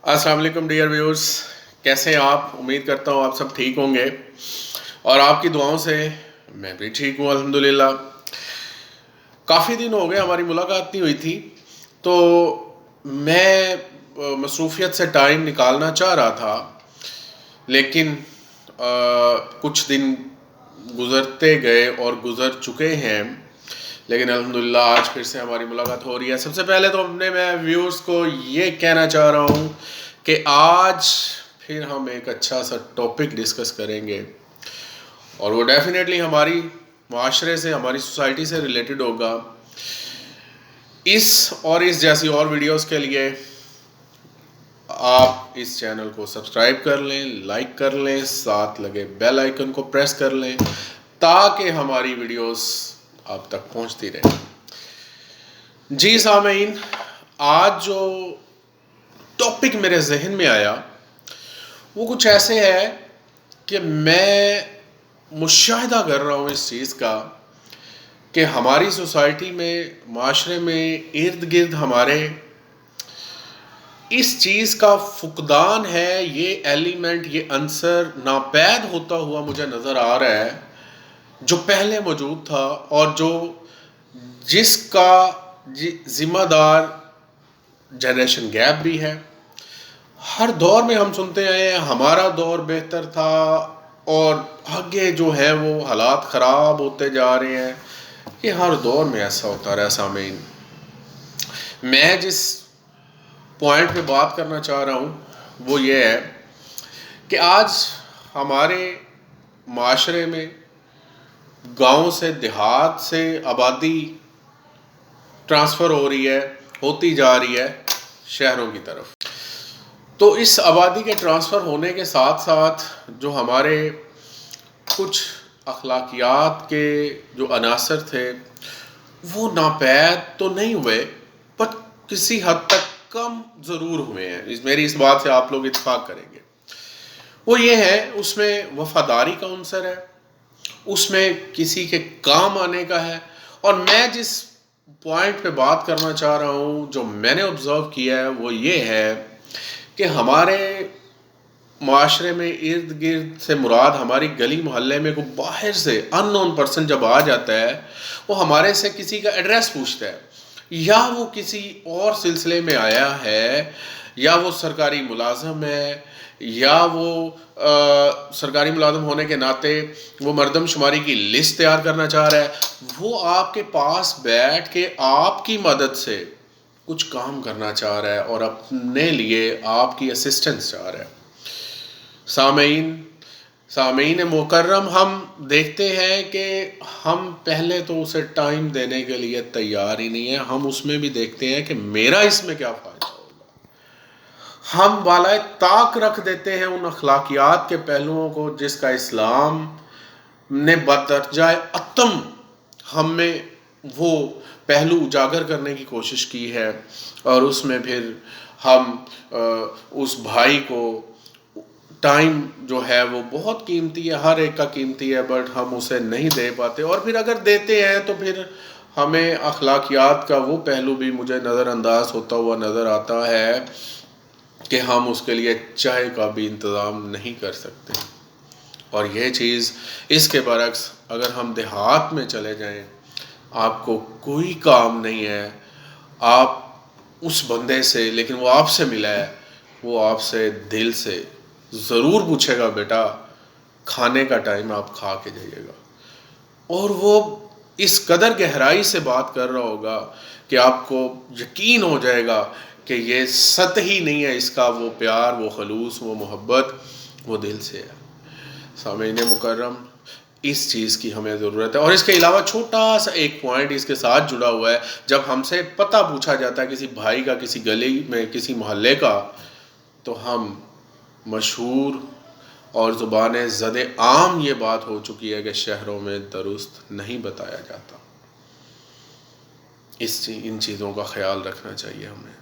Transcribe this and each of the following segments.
अस्सलाम वालेकुम dear viewers, कैसे हैं आप? उम्मीद करता हूँ आप सब ठीक होंगे और आपकी दुआओं से मैं भी ठीक हूँ अल्हम्दुलिल्लाह। काफ़ी दिन हो गए हमारी मुलाकात नहीं हुई थी, तो मैं मसरूफियत से टाइम निकालना चाह रहा था, लेकिन कुछ दिन गुज़रते गए और गुज़र चुके हैं, लेकिन अल्हम्दुलिल्लाह आज फिर से हमारी मुलाकात हो रही है। सबसे पहले तो मैं व्यूअर्स को ये कहना चाह रहा हूँ कि आज फिर हम एक अच्छा सा टॉपिक डिस्कस करेंगे और वो डेफिनेटली हमारी माशरे से, हमारी सोसाइटी से रिलेटेड होगा। इस जैसी और वीडियोस के लिए आप इस चैनल को सब्सक्राइब कर लें, लाइक कर लें, साथ लगे बेल आइकन को प्रेस कर लें ताकि हमारी वीडियोस आप तक पहुंचती रहे। जी सामीन, आज जो टॉपिक मेरे जहन में आया वो कुछ ऐसे है कि मैं मुशाहिदा कर रहा हूँ इस चीज़ का कि हमारी सोसाइटी में, माशरे में, इर्द गिर्द हमारे इस चीज़ का फुकदान है। ये एलिमेंट, ये अंसर नापैद होता हुआ मुझे नज़र आ रहा है, जो पहले मौजूद था और जिसका ज़िम्मेदार जनरेशन गैप भी है। हर दौर में हम सुनते आए हैं हमारा दौर बेहतर था और आगे जो है वो हालात ख़राब होते जा रहे हैं। ये हर दौर में ऐसा होता रहा सामीन। मैं जिस पॉइंट पे बात करना चाह रहा हूँ वो ये है कि आज हमारे माशरे में गांव से, देहात से आबादी ट्रांसफ़र हो रही है, होती जा रही है शहरों की तरफ। तो इस आबादी के ट्रांसफ़र होने के साथ साथ जो हमारे कुछ अखलाकियात के जो अनासर थे वो नापैद तो नहीं हुए, पर किसी हद तक कम ज़रूर हुए हैं। मेरी इस बात से आप लोग इत्तेफाक करेंगे। वो ये है, उसमें वफादारी का अंसर है, उसमें किसी के काम आने का है। और मैं जिस पॉइंट पे बात करना चाह रहा हूँ, जो मैंने ऑब्ज़र्व किया है, वो ये है कि हमारे माशरे में इर्द गिर्द से मुराद हमारी गली मोहल्ले में कोई बाहर से अननोन पर्सन जब आ जाता है, वो हमारे से किसी का एड्रेस पूछता है, या वो किसी और सिलसिले में आया है, या वो सरकारी मुलाजम है, या वो सरकारी मुलाजम होने के नाते वो मर्दमशुमारी की लिस्ट तैयार करना चाह रहा है। वो आपके पास बैठ के आपकी मदद से कुछ काम करना चाह रहा है और अपने लिए आपकी असिस्टेंस चाह रहा है। सामीन मुकर्रम, हम देखते हैं कि हम पहले तो उसे टाइम देने के लिए तैयार ही नहीं है। हम उसमें भी देखते हैं कि मेरा इसमें क्या फ़ायदा होगा। हम वाला ताक रख देते हैं उन अखलाकियात के पहलुओं को जिसका इस्लाम ने बदरजाए अतम हम में वो पहलू उजागर करने की कोशिश की है, और उसमें फिर हम उस भाई को टाइम जो है वो बहुत कीमती है, हर एक का कीमती है, बट हम उसे नहीं दे पाते। और फिर अगर देते हैं तो फिर हमें अखलाकियात का वो पहलू भी मुझे नज़रअंदाज होता हुआ नज़र आता है कि हम उसके लिए चाय का भी इंतज़ाम नहीं कर सकते। और यह चीज़ इसके बरक्स अगर हम देहात में चले जाएं, आपको कोई काम नहीं है, आप उस बंदे से, लेकिन वो आपसे मिला है, वो आपसे दिल से ज़रूर पूछेगा, बेटा खाने का टाइम आप खा के जाइएगा। और वो इस कदर गहराई से बात कर रहा होगा कि आपको यकीन हो जाएगा कि ये सतही नहीं है, इसका वो प्यार, वो खलूस, वो मोहब्बत, वो दिल से है। सामीन मुकर्रम, इस चीज़ की हमें ज़रूरत है। और इसके अलावा छोटा सा एक पॉइंट इसके साथ जुड़ा हुआ है। जब हमसे पता पूछा जाता है किसी भाई का, किसी गली में, किसी मोहल्ले का, तो हम मशहूर और ज़ुबान ज़द आम ये बात हो चुकी है कि शहरों में दुरुस्त नहीं बताया जाता। इन चीज़ों का ख्याल रखना चाहिए हमें।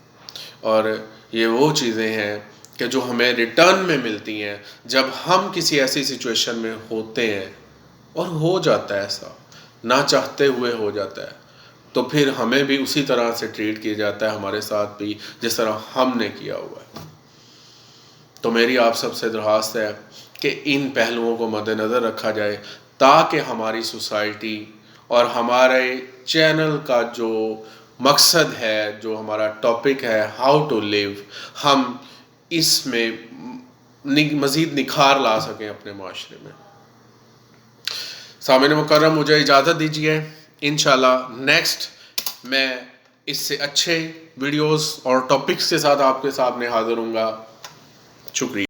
और ये वो चीज़ें हैं कि जो हमें रिटर्न में मिलती हैं जब हम किसी ऐसी सिचुएशन में होते हैं, और हो जाता है ऐसा, ना चाहते हुए हो जाता है, तो फिर हमें भी उसी तरह से ट्रीट किया जाता है, हमारे साथ भी जिस तरह हमने किया हुआ है। تو میری آپ سب سے درخواست ہے کہ ان پہلوؤں کو مد نظر رکھا جائے تاکہ ہماری سوسائٹی اور ہمارے چینل کا جو مقصد ہے، جو ہمارا ٹاپک ہے ہاؤ ٹو لیو، ہم اس میں مزید نکھار لا سکیں اپنے معاشرے میں۔ سامعین مکرم، مجھے اجازت دیجیے، انشاءاللہ نیکسٹ میں اس سے اچھے ویڈیوز اور ٹاپکس کے ساتھ آپ کے سامنے حاضر ہوں گا۔ شکریہ۔